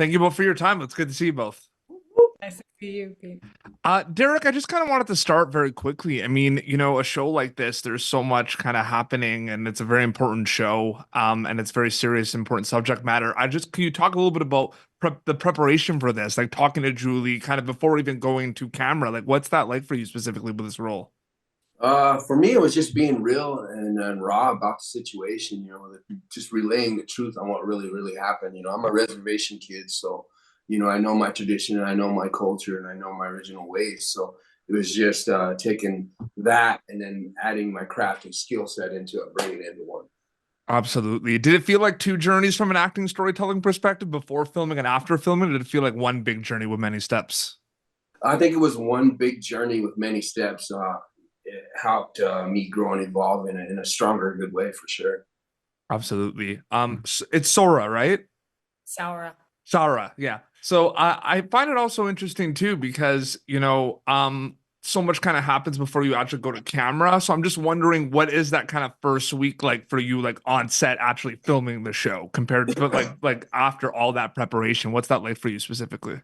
Thank you both for your time. It's good to see you both. Nice to see you, Pete. Derek, I just kind of wanted to start very quickly. I mean, a show like this, there's so much kind of happening, and it's a very important show, and it's very serious, important subject matter. Can you talk a little bit about the preparation for this, like talking to Julie, kind of before even going to camera? Like, what's that like for you specifically with this role? For me, it was just being real and raw about the situation, just relaying the truth on what really, really happened. I'm a reservation kid, so, I know my tradition and I know my culture and I know my original ways. So it was just taking that and then adding my craft and skill set into it, bringing it into one. Absolutely. Did it feel like two journeys from an acting storytelling perspective before filming and after filming? Or did it feel like one big journey with many steps? I think it was one big journey with many steps. It helped me grow and evolve in a stronger, good way for sure. Absolutely. It's Sora, right? Saura. Saura, yeah. So I find it also interesting too because so much kind of happens before you actually go to camera. So I'm just wondering what is that kind of first week like for you, like on set actually filming the show compared to like after all that preparation, what's that like for you specifically?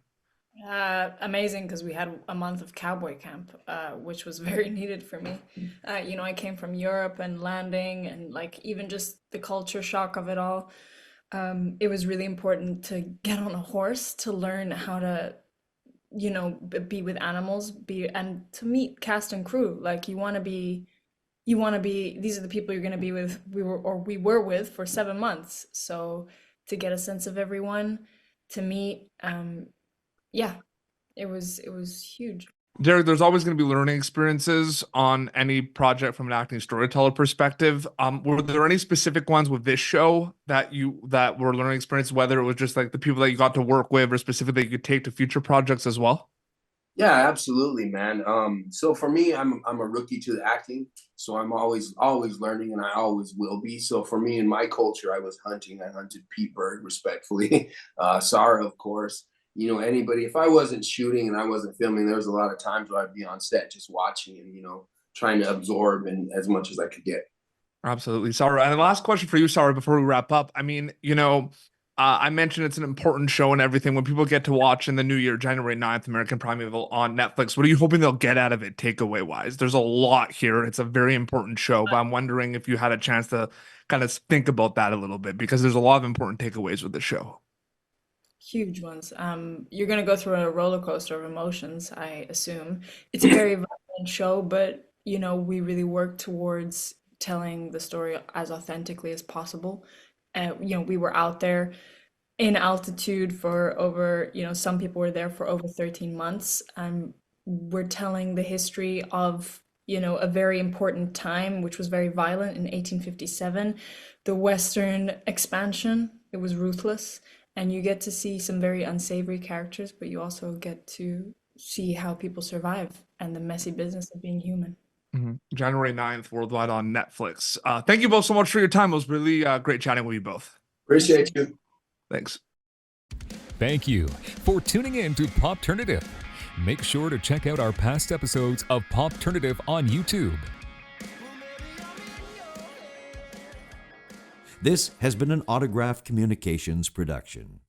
Amazing because we had a month of cowboy camp, which was very needed for me. I came from Europe and landing and like even just the culture shock of it all. It was really important to get on a horse to learn how to, be with animals, and to meet cast and crew. Like these are the people you're going to be with. We were with for 7 months. So to get a sense of everyone, to meet, yeah, it was huge. Derek, there's always going to be learning experiences on any project from an acting storyteller perspective. Were there any specific ones with this show that were learning experiences, whether it was just like the people that you got to work with or specifically you could take to future projects as well? Yeah, absolutely, man. So for me, I'm a rookie to the acting, so I'm always learning, and I always will be. So for me, in my culture, I was hunting. I hunted Pete Bird, respectfully, Sarah, of course. Anybody. If I wasn't shooting and I wasn't filming, there was a lot of times where I'd be on set just watching and trying to absorb and as much as I could get. Absolutely, Sarah. And the last question for you, Sarah, before we wrap up. I mean, I mentioned it's an important show and everything. When people get to watch in the new year, January 9th, American Primeval on Netflix, what are you hoping they'll get out of it, takeaway wise? There's a lot here. It's a very important show, but I'm wondering if you had a chance to kind of think about that a little bit because there's a lot of important takeaways with the show. Huge ones. You're gonna go through a roller coaster of emotions, I assume. It's a very violent show, but we really work towards telling the story as authentically as possible. We were out there in altitude for over, some people were there for over 13 months. We're telling the history of, a very important time, which was very violent in 1857. The Western expansion, it was ruthless. And you get to see some very unsavory characters, but you also get to see how people survive and the messy business of being human. January 9th, worldwide on Netflix. Thank you both so much for your time. It was really great chatting with you both. Appreciate you. Thanks. Thank you for tuning in to Popternative. Make sure to check out our past episodes of Popternative on YouTube. This has been an Autograph Communications production.